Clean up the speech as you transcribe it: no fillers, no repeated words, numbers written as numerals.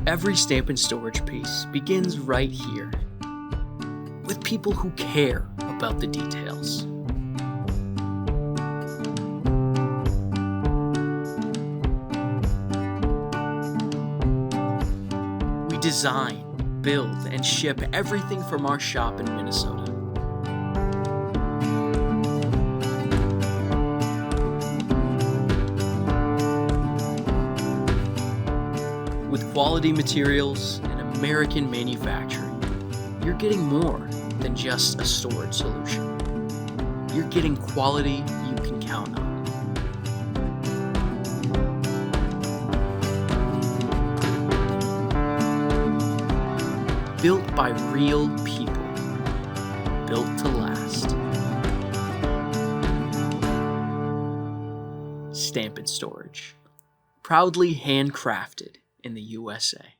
Every stamp and storage piece begins right here, with people who care about the details. We design, build, and ship everything from our shop in Minnesota. With quality materials and American manufacturing, you're getting more than just a storage solution. You're getting quality you can count on. Built by real people, built to last. StampNStorage, proudly handcrafted in the USA.